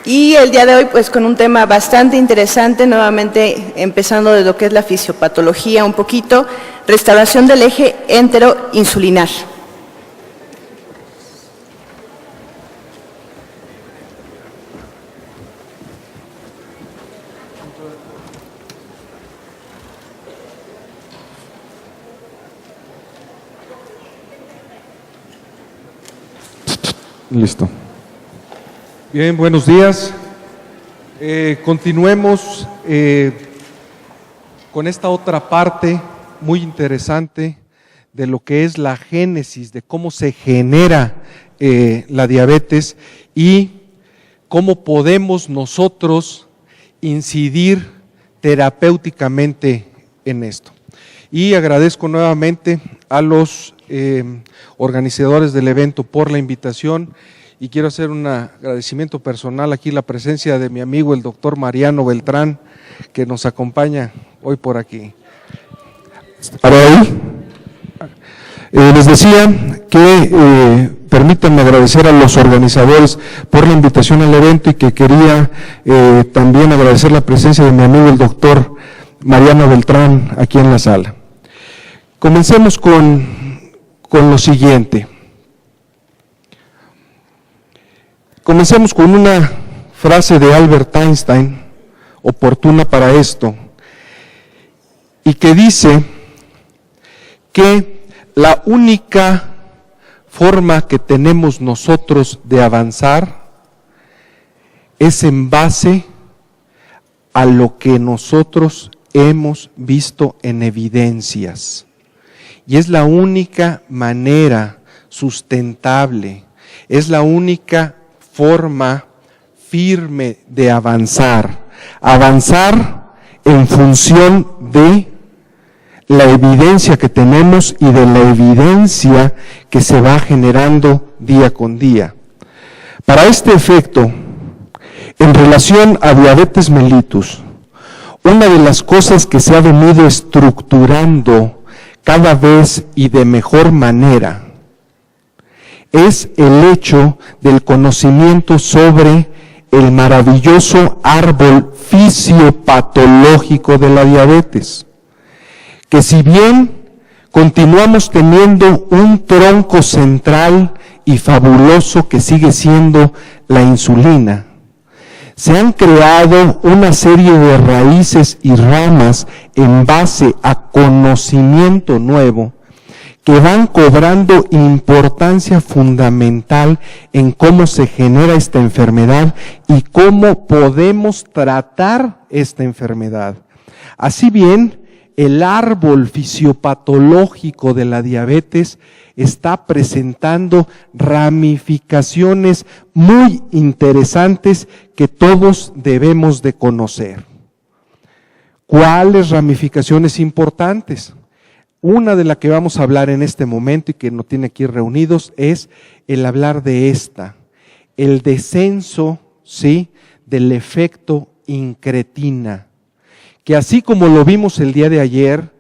Y el día de hoy, pues con un tema bastante interesante, nuevamente empezando de lo que es la fisiopatología un poquito, restauración del eje enteroinsulinar. Listo. Bien, buenos días. Continuemos con esta otra parte muy interesante de lo que es la génesis, de cómo se genera la diabetes y cómo podemos nosotros incidir terapéuticamente en esto. Y agradezco nuevamente a los organizadores del evento por la invitación y quiero hacer un agradecimiento personal aquí, la presencia de mi amigo el doctor Mariano Beltrán, que nos acompaña hoy por aquí. Para ahí, les decía que permítanme agradecer a los organizadores por la invitación al evento y que quería también agradecer la presencia de mi amigo el doctor Mariano Beltrán aquí en la sala. Comencemos con lo siguiente. Comencemos con una frase de Albert Einstein, oportuna para esto, y que dice que la única forma que tenemos nosotros de avanzar es en base a lo que nosotros hemos visto en evidencias. Y es la única manera sustentable, es la única forma firme de avanzar en función de la evidencia que tenemos y de la evidencia que se va generando día con día. Para este efecto, en relación a diabetes mellitus, una de las cosas que se ha venido estructurando cada vez y de mejor manera es el hecho del conocimiento sobre el maravilloso árbol fisiopatológico de la diabetes, que si bien continuamos teniendo un tronco central y fabuloso que sigue siendo la insulina, se han creado una serie de raíces y ramas en base a conocimiento nuevo que van cobrando importancia fundamental en cómo se genera esta enfermedad y cómo podemos tratar esta enfermedad. Así bien, el árbol fisiopatológico de la diabetes está presentando ramificaciones muy interesantes que todos debemos de conocer. ¿Cuáles ramificaciones importantes? Una de las que vamos a hablar en este momento y que nos tiene aquí reunidos es el hablar de el descenso, ¿sí?, del efecto incretina, que así como lo vimos el día de ayer,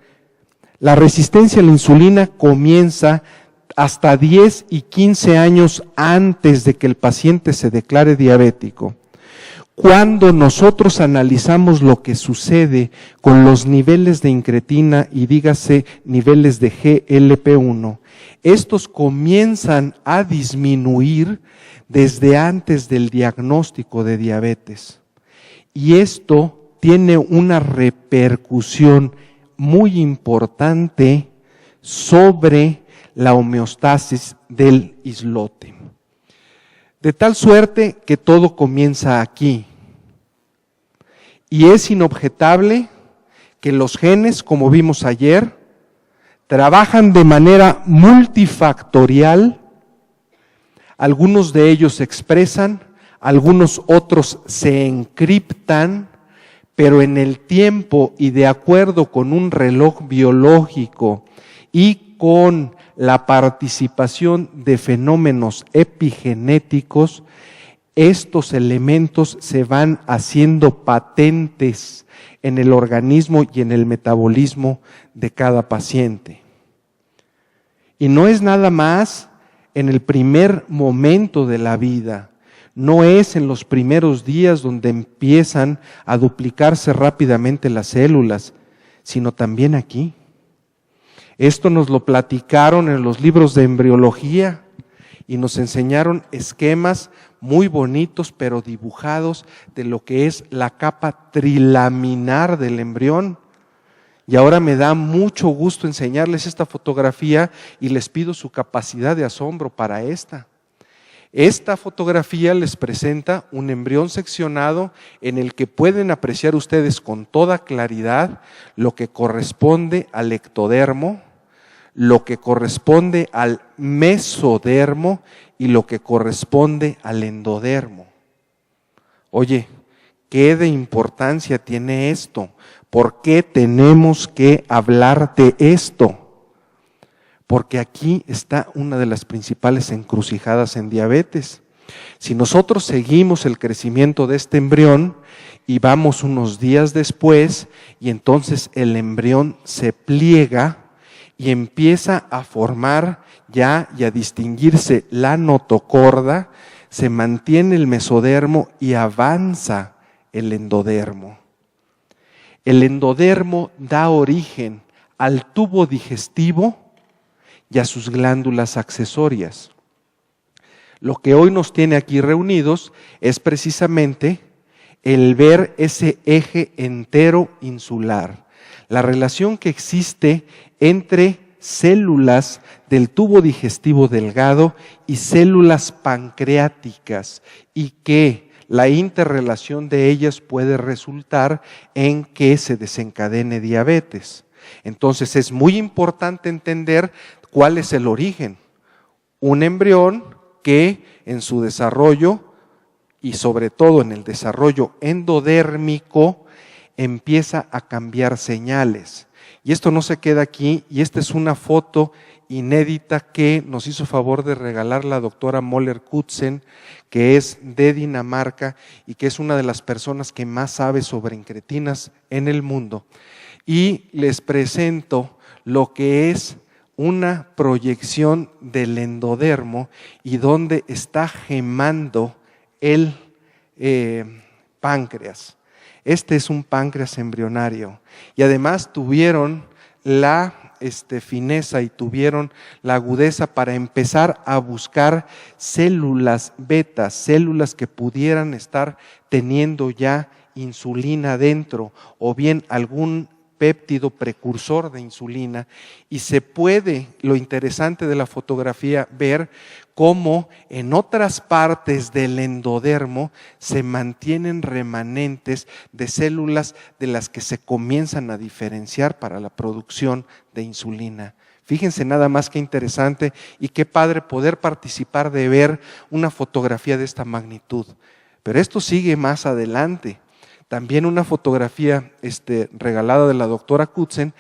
la resistencia a la insulina comienza hasta 10 y 15 años antes de que el paciente se declare diabético. Cuando nosotros analizamos lo que sucede con los niveles de incretina y dígase niveles de GLP-1, estos comienzan a disminuir desde antes del diagnóstico de diabetes. Y esto tiene una repercusión muy importante sobre la homeostasis del islote. De tal suerte que todo comienza aquí. Y es inobjetable que los genes, como vimos ayer, trabajan de manera multifactorial. Algunos de ellos se expresan, algunos otros se encriptan, pero en el tiempo y de acuerdo con un reloj biológico y con la participación de fenómenos epigenéticos, estos elementos se van haciendo patentes en el organismo y en el metabolismo de cada paciente. Y no es nada más en el primer momento de la vida, No es en los primeros días donde empiezan a duplicarse rápidamente las células, sino también aquí. Esto nos lo platicaron en los libros de embriología y nos enseñaron esquemas muy bonitos pero dibujados de lo que es la capa trilaminar del embrión. Y ahora me da mucho gusto enseñarles esta fotografía y les pido su capacidad de asombro para esta. Esta fotografía les presenta un embrión seccionado en el que pueden apreciar ustedes con toda claridad lo que corresponde al ectodermo, lo que corresponde al mesodermo y lo que corresponde al endodermo. Oye, ¿qué de importancia tiene esto? ¿Por qué tenemos que hablar de esto? Porque aquí está una de las principales encrucijadas en diabetes. Si nosotros seguimos el crecimiento de este embrión y vamos unos días después y entonces el embrión se pliega y empieza a formar ya y a distinguirse la notocorda, se mantiene el mesodermo y avanza el endodermo. El endodermo da origen al tubo digestivo y a sus glándulas accesorias. Lo que hoy nos tiene aquí reunidos es precisamente el ver ese eje entero insular, la relación que existe entre células del tubo digestivo delgado y células pancreáticas, y que la interrelación de ellas puede resultar en que se desencadene diabetes. Entonces es muy importante entender cuál es el origen. Un embrión que en su desarrollo y sobre todo en el desarrollo endodérmico empieza a cambiar señales. Y esto no se queda aquí, y esta es una foto inédita que nos hizo favor de regalar la doctora Møller-Knudsen, que es de Dinamarca y que es una de las personas que más sabe sobre incretinas en el mundo. Y les presento lo que es una proyección del endodermo y donde está gemando el páncreas. Este es un páncreas embrionario y además tuvieron la fineza y tuvieron la agudeza para empezar a buscar células beta, células que pudieran estar teniendo ya insulina dentro o bien algún péptido precursor de insulina, y se puede, lo interesante de la fotografía, ver cómo en otras partes del endodermo se mantienen remanentes de células de las que se comienzan a diferenciar para la producción de insulina. Fíjense nada más qué interesante y qué padre poder participar de ver una fotografía de esta magnitud. Pero esto sigue más adelante. También una fotografía regalada de la doctora Knudsen,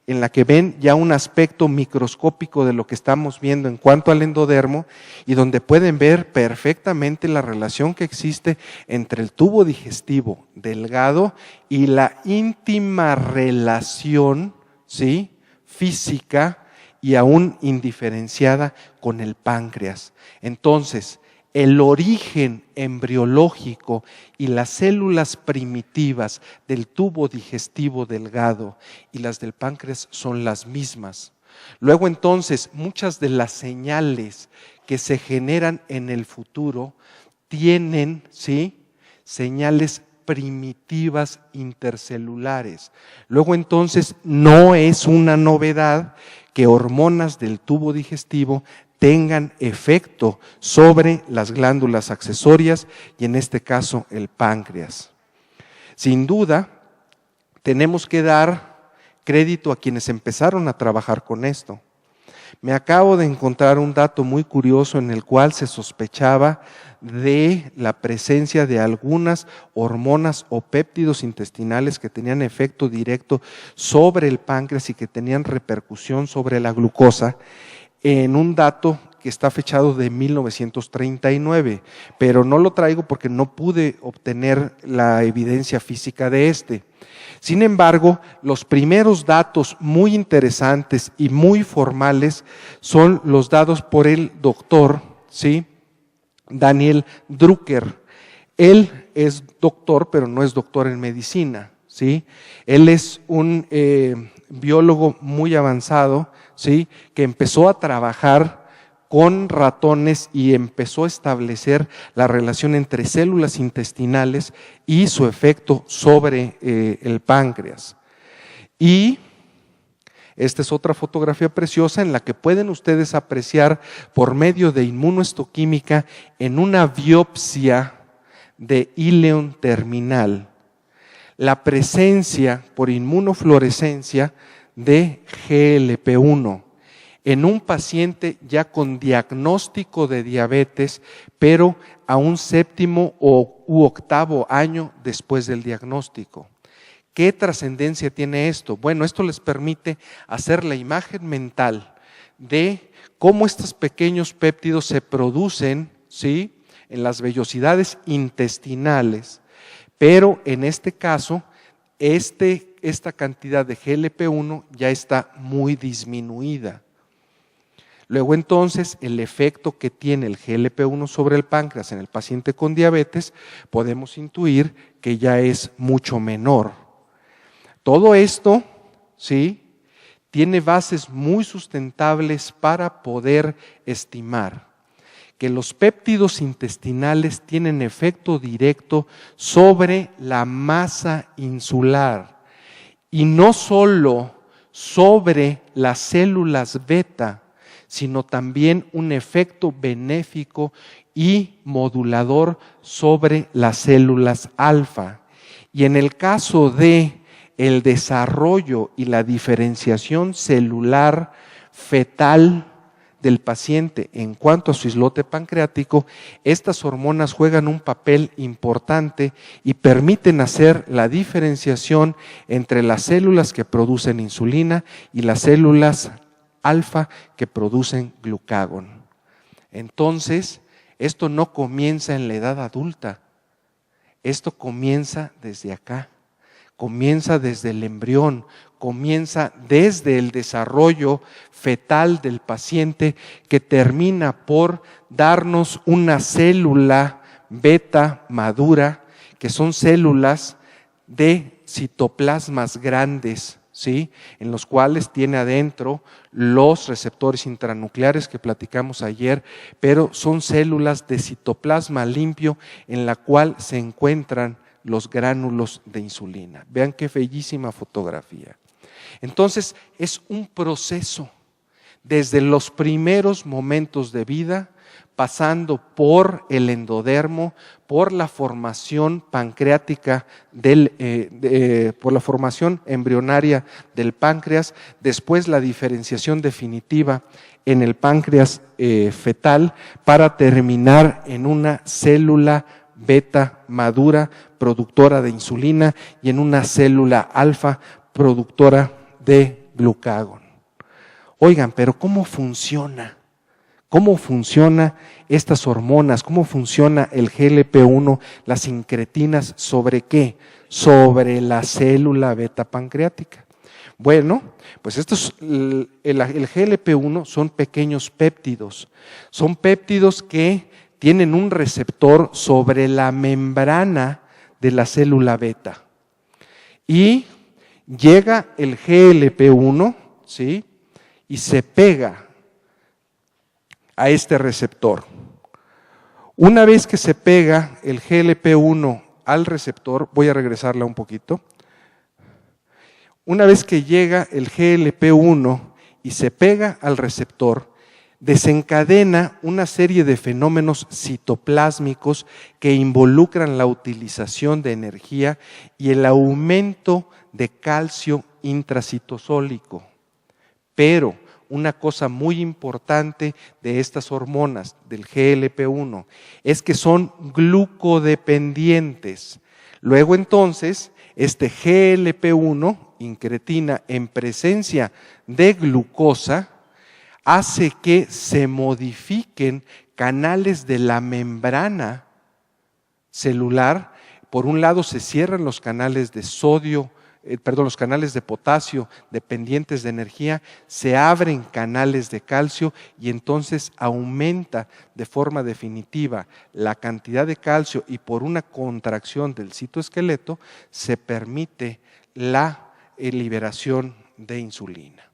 en la que ven ya un aspecto microscópico de lo que estamos viendo en cuanto al endodermo y donde pueden ver perfectamente la relación que existe entre el tubo digestivo delgado y la íntima relación, ¿sí?, física y aún indiferenciada con el páncreas. Entonces, el origen embriológico y las células primitivas del tubo digestivo delgado y las del páncreas son las mismas. Luego entonces, muchas de las señales que se generan en el futuro tienen, ¿sí?, señales primitivas intercelulares. Luego entonces, no es una novedad que hormonas del tubo digestivo tengan efecto sobre las glándulas accesorias y en este caso el páncreas. Sin duda, tenemos que dar crédito a quienes empezaron a trabajar con esto. Me acabo de encontrar un dato muy curioso en el cual se sospechaba de la presencia de algunas hormonas o péptidos intestinales que tenían efecto directo sobre el páncreas y que tenían repercusión sobre la glucosa, en un dato que está fechado de 1939, pero no lo traigo porque no pude obtener la evidencia física de este. Sin embargo, los primeros datos muy interesantes y muy formales son los dados por el doctor, ¿sí?, Daniel Drucker. Él es doctor, pero no es doctor en medicina, ¿sí? Él es un biólogo muy avanzado, ¿sí? Que empezó a trabajar con ratones y empezó a establecer la relación entre células intestinales y su efecto sobre el páncreas. Y esta es otra fotografía preciosa en la que pueden ustedes apreciar por medio de inmunohistoquímica en una biopsia de íleon terminal la presencia por inmunofluorescencia de GLP-1 en un paciente ya con diagnóstico de diabetes, pero a un séptimo u octavo año después del diagnóstico. ¿Qué trascendencia tiene esto? Bueno, esto les permite hacer la imagen mental de cómo estos pequeños péptidos se producen, ¿sí?, en las vellosidades intestinales, pero en este caso, esta cantidad de GLP-1 ya está muy disminuida. Luego entonces, el efecto que tiene el GLP-1 sobre el páncreas en el paciente con diabetes, podemos intuir que ya es mucho menor. Todo esto, ¿sí?, tiene bases muy sustentables para poder estimar que los péptidos intestinales tienen efecto directo sobre la masa insular y no solo sobre las células beta, sino también un efecto benéfico y modulador sobre las células alfa. Y en el caso de el desarrollo y la diferenciación celular fetal del paciente en cuanto a su islote pancreático, estas hormonas juegan un papel importante y permiten hacer la diferenciación entre las células que producen insulina y las células alfa que producen glucagón. Entonces, esto no comienza en la edad adulta, esto comienza desde acá. Comienza desde el embrión, comienza desde el desarrollo fetal del paciente que termina por darnos una célula beta madura, que son células de citoplasmas grandes, ¿sí?, en los cuales tiene adentro los receptores intranucleares que platicamos ayer, pero son células de citoplasma limpio en la cual se encuentran los gránulos de insulina. Vean qué bellísima fotografía. Entonces, es un proceso desde los primeros momentos de vida, pasando por el endodermo, por la formación pancreática, por la formación embrionaria del páncreas, después la diferenciación definitiva en el páncreas fetal, para terminar en una célula beta madura, productora de insulina, y en una célula alfa, productora de glucagón. Oigan, pero ¿cómo funciona? ¿Cómo funcionan estas hormonas? ¿Cómo funciona el GLP-1, las incretinas? ¿Sobre qué? Sobre la célula beta pancreática. Bueno, pues el GLP-1 son pequeños péptidos. Son péptidos que tienen un receptor sobre la membrana de la célula beta. Y llega el GLP-1, ¿sí?, y se pega a este receptor. Una vez que se pega el GLP-1 al receptor, voy a regresarla un poquito. Una vez que llega el GLP-1 y se pega al receptor, desencadena una serie de fenómenos citoplásmicos que involucran la utilización de energía y el aumento de calcio intracitosólico. Pero una cosa muy importante de estas hormonas del GLP-1 es que son glucodependientes. Luego entonces, este GLP-1, incretina, en presencia de glucosa, hace que se modifiquen canales de la membrana celular. Por un lado se cierran los canales de sodio los canales de potasio dependientes de energía, se abren canales de calcio y entonces aumenta de forma definitiva la cantidad de calcio y por una contracción del citoesqueleto se permite la liberación de insulina.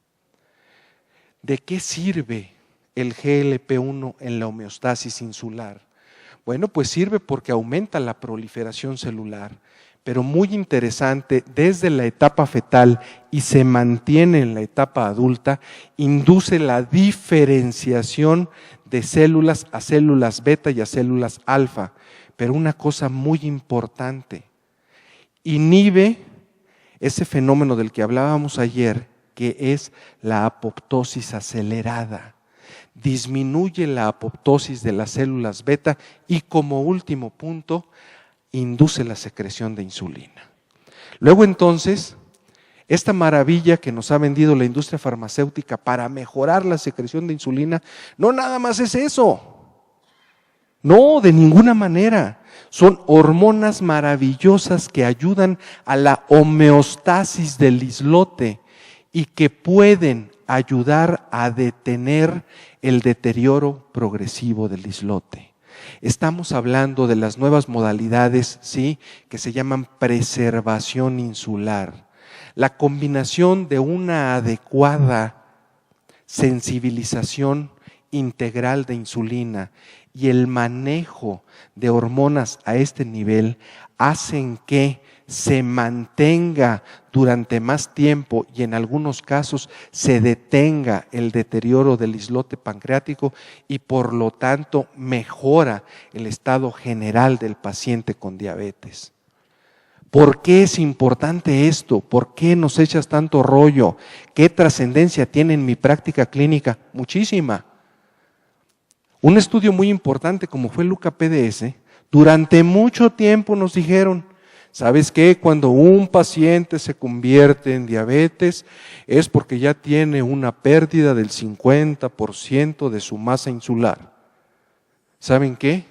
¿De qué sirve el GLP-1 en la homeostasis insular? Bueno, pues sirve porque aumenta la proliferación celular, pero muy interesante, desde la etapa fetal y se mantiene en la etapa adulta, induce la diferenciación de células a células beta y a células alfa. Pero una cosa muy importante, inhibe ese fenómeno del que hablábamos ayer, que es la apoptosis acelerada. Disminuye la apoptosis de las células beta y como último punto, induce la secreción de insulina. Luego entonces, esta maravilla que nos ha vendido la industria farmacéutica para mejorar la secreción de insulina, no nada más es eso. No, de ninguna manera. Son hormonas maravillosas que ayudan a la homeostasis del islote y que pueden ayudar a detener el deterioro progresivo del islote. Estamos hablando de las nuevas modalidades, ¿sí?, que se llaman preservación insular. La combinación de una adecuada sensibilización integral de insulina y el manejo de hormonas a este nivel hacen que se mantenga durante más tiempo y en algunos casos se detenga el deterioro del islote pancreático y por lo tanto mejora el estado general del paciente con diabetes. ¿Por qué es importante esto? ¿Por qué nos echas tanto rollo? ¿Qué trascendencia tiene en mi práctica clínica? Muchísima. Un estudio muy importante como fue el LUCA-PDS, durante mucho tiempo nos dijeron, ¿sabes qué? Cuando un paciente se convierte en diabetes es porque ya tiene una pérdida del 50% de su masa insular. ¿Saben qué?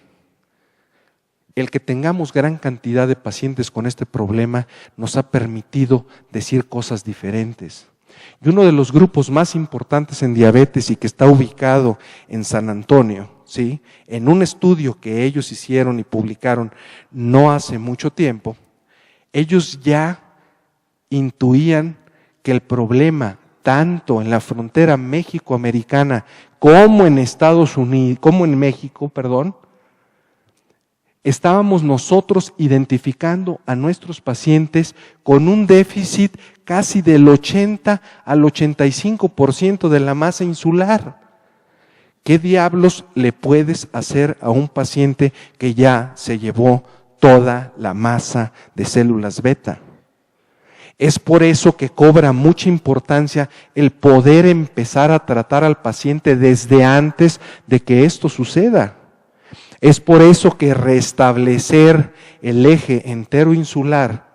El que tengamos gran cantidad de pacientes con este problema nos ha permitido decir cosas diferentes. Y uno de los grupos más importantes en diabetes y que está ubicado en San Antonio, ¿sí?, en un estudio que ellos hicieron y publicaron no hace mucho tiempo, ellos ya intuían que el problema, tanto en la frontera México-americana como en Estados Unidos, como en México, estábamos nosotros identificando a nuestros pacientes con un déficit casi del 80 al 85% de la masa insular. ¿Qué diablos le puedes hacer a un paciente que ya se llevó toda la masa de células beta? Es por eso que cobra mucha importancia el poder empezar a tratar al paciente desde antes de que esto suceda. Es por eso que restablecer el eje enteroinsular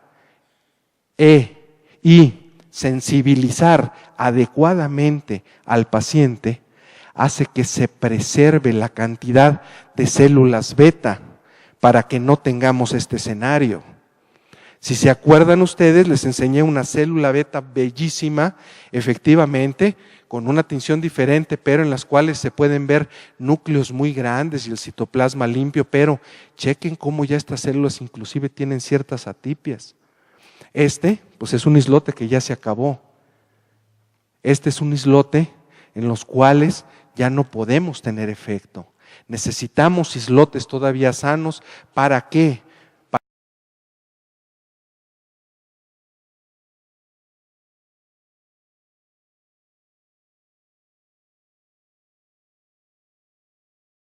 y sensibilizar adecuadamente al paciente hace que se preserve la cantidad de células beta para que no tengamos este escenario. Si se acuerdan ustedes, les enseñé una célula beta bellísima, efectivamente, con una tinción diferente, pero en las cuales se pueden ver núcleos muy grandes y el citoplasma limpio, pero chequen cómo ya estas células inclusive tienen ciertas atipias. Pues es un islote que ya se acabó. Este es un islote en los cuales ya no podemos tener efecto. Necesitamos islotes todavía sanos. ¿Para qué?